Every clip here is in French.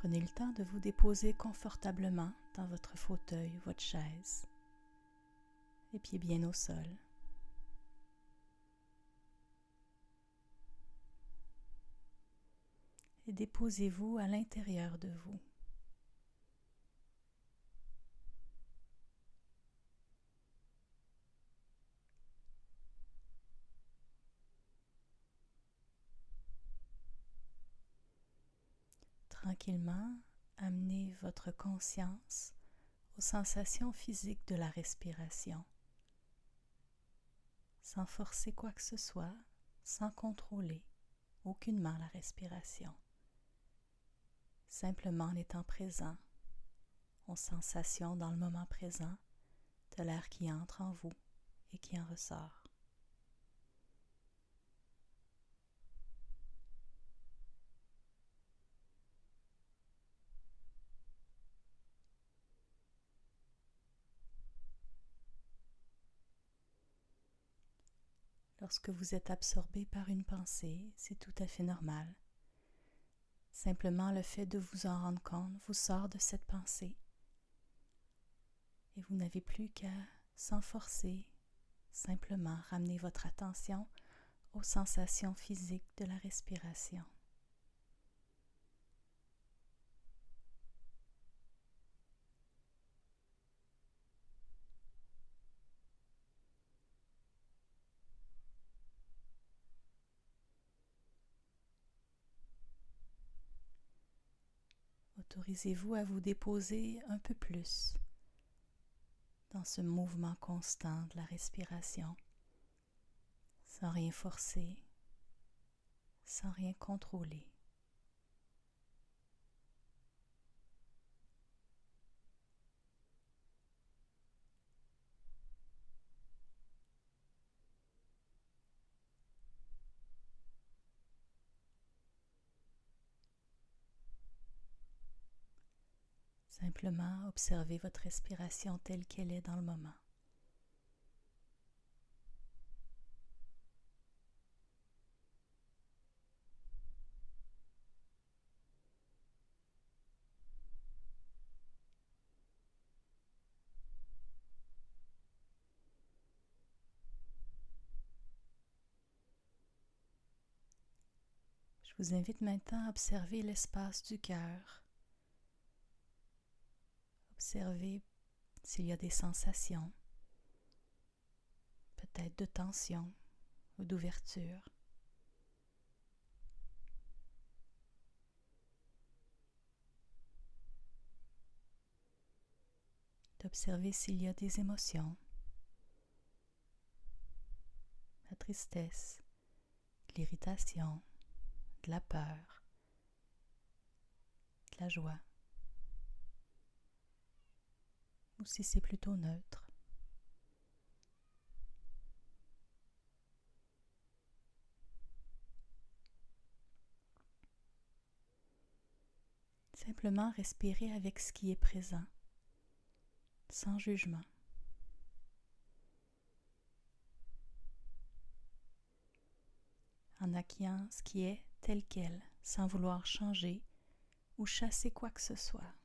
Prenez le temps de vous déposer confortablement dans votre fauteuil ou votre chaise, les pieds bien au sol. Et déposez-vous à l'intérieur de vous. Tranquillement, amenez votre conscience aux sensations physiques de la respiration, sans forcer quoi que ce soit, sans contrôler aucunement la respiration. Simplement en étant présent aux sensations dans le moment présent de l'air qui entre en vous et qui en ressort. Lorsque vous êtes absorbé par une pensée, c'est tout à fait normal. Simplement le fait de vous en rendre compte vous sort de cette pensée. Et vous n'avez plus qu'à, sans forcer, simplement ramener votre attention aux sensations physiques de la respiration. Autorisez-vous à vous déposer un peu plus dans ce mouvement constant de la respiration, sans rien forcer, sans rien contrôler. Simplement observez votre respiration telle qu'elle est dans le moment. Je vous invite maintenant à observer l'espace du cœur. Observez s'il y a des sensations, peut-être de tension ou d'ouverture. D'observer s'il y a des émotions, la tristesse, de l'irritation, de la peur, de la joie, ou si c'est plutôt neutre. Simplement respirer avec ce qui est présent, sans jugement. En accueillant ce qui est tel quel, sans vouloir changer ou chasser quoi que ce soit.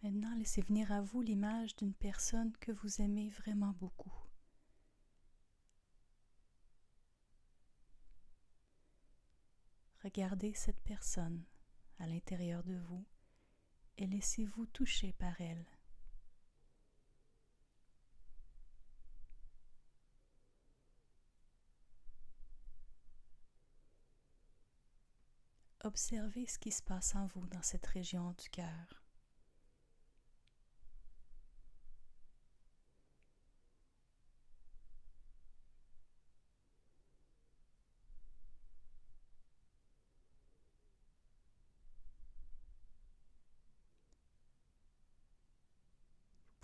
Maintenant, laissez venir à vous l'image d'une personne que vous aimez vraiment beaucoup. Regardez cette personne à l'intérieur de vous et laissez-vous toucher par elle. Observez ce qui se passe en vous dans cette région du cœur.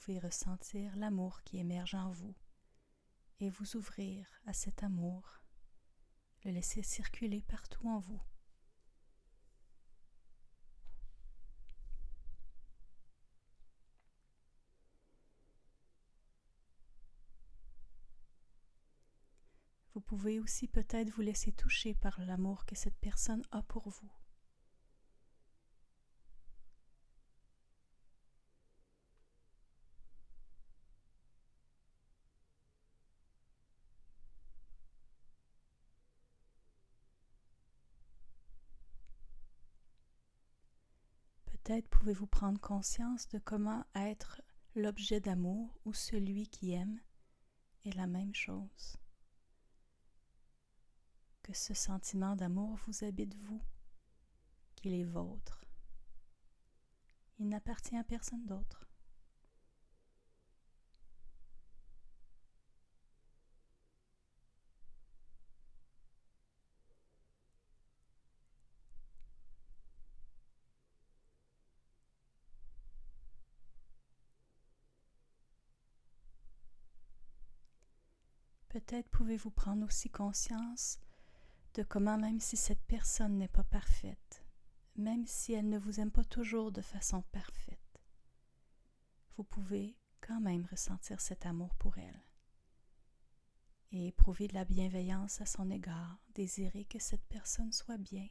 pouvez ressentir l'amour qui émerge en vous et vous ouvrir à cet amour, le laisser circuler partout en vous. Vous pouvez aussi peut-être vous laisser toucher par l'amour que cette personne a pour vous. Peut-être pouvez-vous prendre conscience de comment être l'objet d'amour ou celui qui aime est la même chose. Que ce sentiment d'amour vous habite vous, qu'il est vôtre. Il n'appartient à personne d'autre. Peut-être pouvez-vous prendre aussi conscience de comment, même si cette personne n'est pas parfaite, même si elle ne vous aime pas toujours de façon parfaite, vous pouvez quand même ressentir cet amour pour elle et éprouver de la bienveillance à son égard, désirer que cette personne soit bien.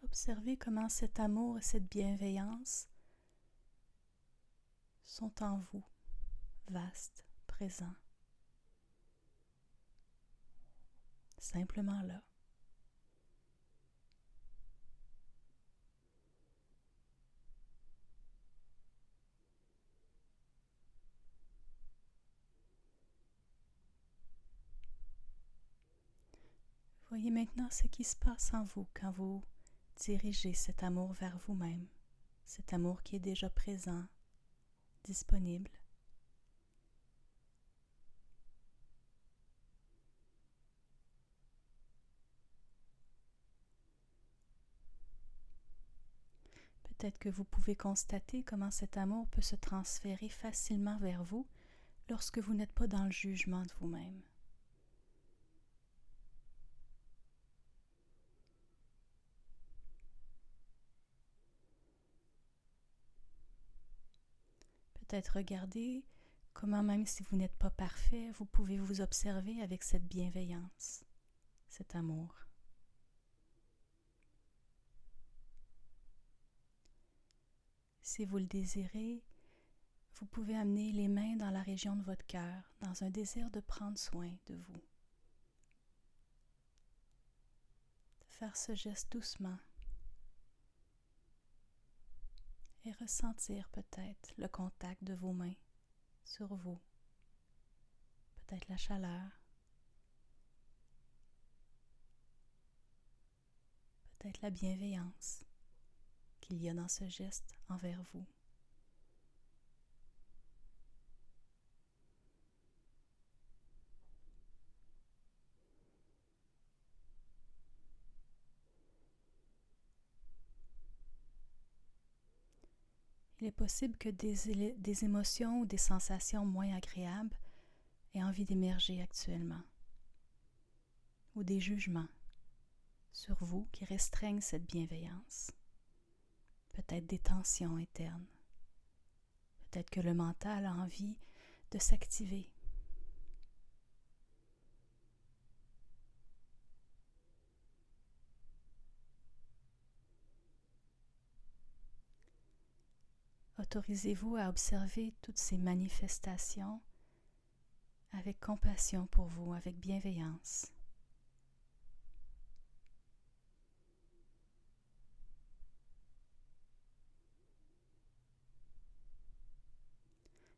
Observez comment cet amour et cette bienveillance sont en vous, vastes, présents, simplement là. Voyez maintenant ce qui se passe en vous quand vous dirigez cet amour vers vous-même, cet amour qui est déjà présent, disponible. Peut-être que vous pouvez constater comment cet amour peut se transférer facilement vers vous lorsque vous n'êtes pas dans le jugement de vous-même. Peut-être regarder comment, même si vous n'êtes pas parfait, vous pouvez vous observer avec cette bienveillance, cet amour. Si vous le désirez, vous pouvez amener les mains dans la région de votre cœur, dans un désir de prendre soin de vous. Faire ce geste doucement et ressentir peut-être le contact de vos mains sur vous, peut-être la chaleur, peut-être la bienveillance qu'il y a dans ce geste envers vous. Il est possible que des émotions ou des sensations moins agréables aient envie d'émerger actuellement, ou des jugements sur vous qui restreignent cette bienveillance. Peut-être des tensions internes. Peut-être que le mental a envie de s'activer. Autorisez-vous à observer toutes ces manifestations avec compassion pour vous, avec bienveillance.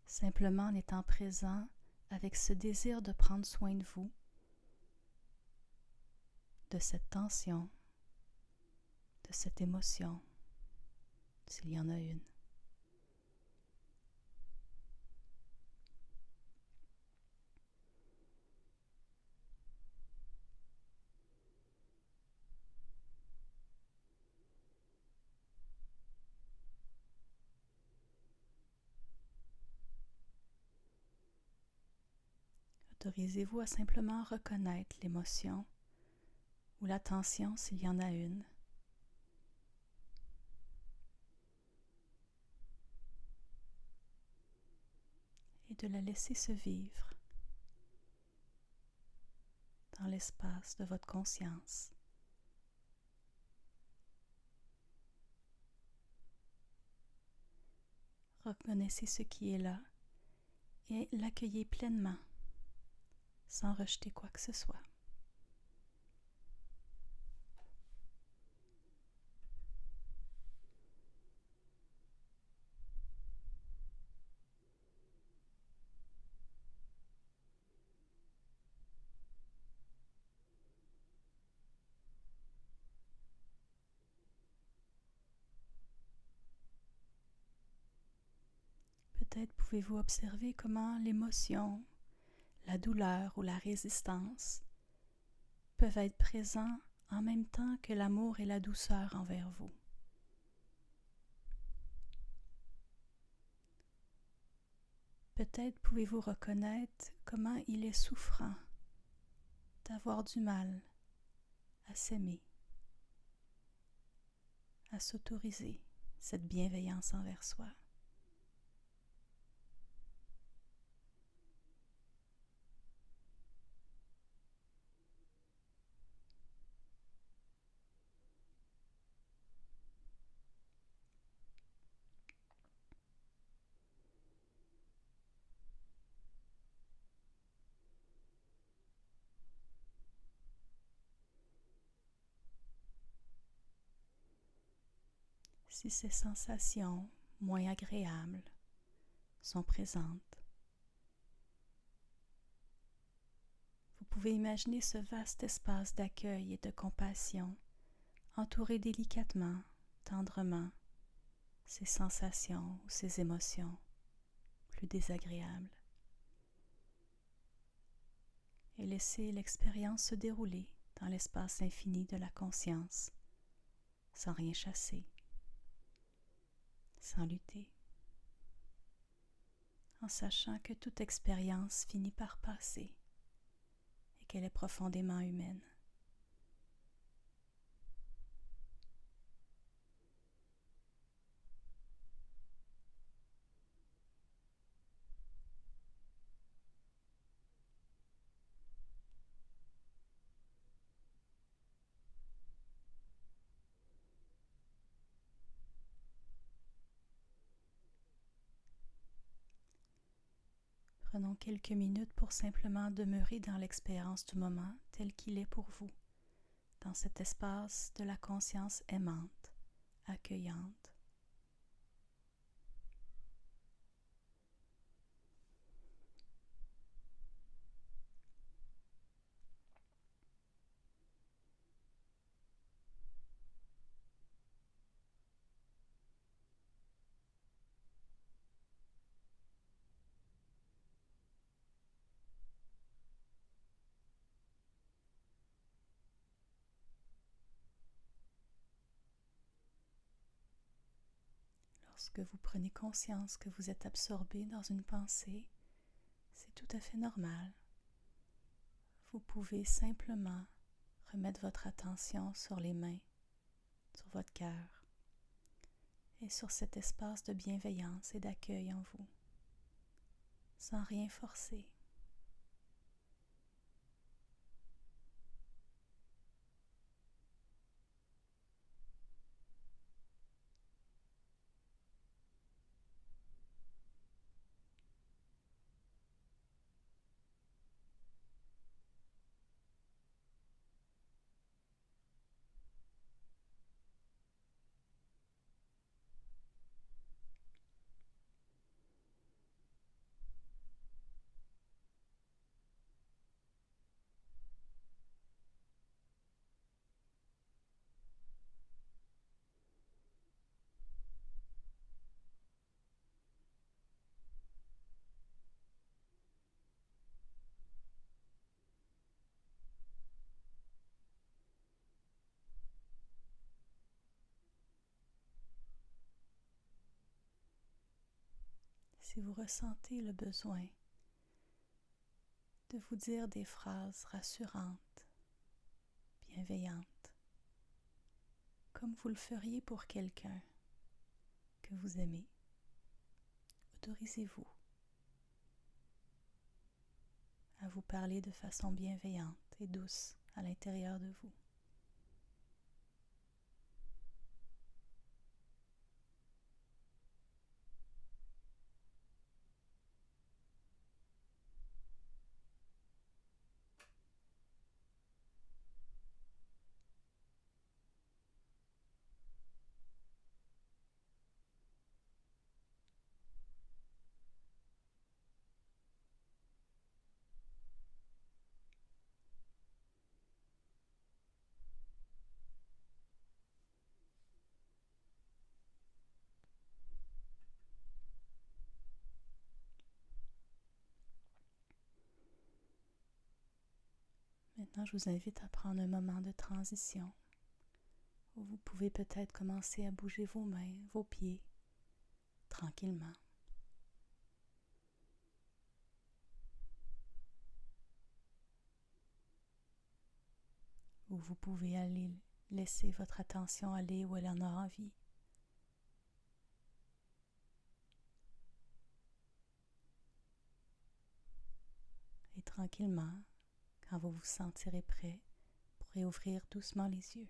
Simplement en étant présent avec ce désir de prendre soin de vous, de cette tension, de cette émotion, s'il y en a une. Autorisez-vous à simplement reconnaître l'émotion ou la tension s'il y en a une. Et de la laisser se vivre dans l'espace de votre conscience. Reconnaissez ce qui est là et l'accueillez pleinement, sans rejeter quoi que ce soit. Peut-être pouvez-vous observer comment l'émotion, la douleur ou la résistance peuvent être présents en même temps que l'amour et la douceur envers vous. Peut-être pouvez-vous reconnaître comment il est souffrant d'avoir du mal à s'aimer, à s'autoriser cette bienveillance envers soi. Si ces sensations moins agréables sont présentes, vous pouvez imaginer ce vaste espace d'accueil et de compassion entourer délicatement, tendrement ces sensations ou ces émotions plus désagréables et laisser l'expérience se dérouler dans l'espace infini de la conscience sans rien chasser, sans lutter, en sachant que toute expérience finit par passer et qu'elle est profondément humaine. Prenons quelques minutes pour simplement demeurer dans l'expérience du moment tel qu'il est pour vous, dans cet espace de la conscience aimante, accueillante. Lorsque vous prenez conscience que vous êtes absorbé dans une pensée, c'est tout à fait normal. Vous pouvez simplement remettre votre attention sur les mains, sur votre cœur et sur cet espace de bienveillance et d'accueil en vous, sans rien forcer. si vous ressentez le besoin de vous dire des phrases rassurantes, bienveillantes, comme vous le feriez pour quelqu'un que vous aimez, autorisez-vous à vous parler de façon bienveillante et douce à l'intérieur de vous. Maintenant, je vous invite à prendre un moment de transition où vous pouvez peut-être commencer à bouger vos mains, vos pieds, tranquillement. Ou vous pouvez aller laisser votre attention aller où elle en a envie. Et tranquillement, quand vous vous sentirez prêt, vous pourrez ouvrir doucement les yeux.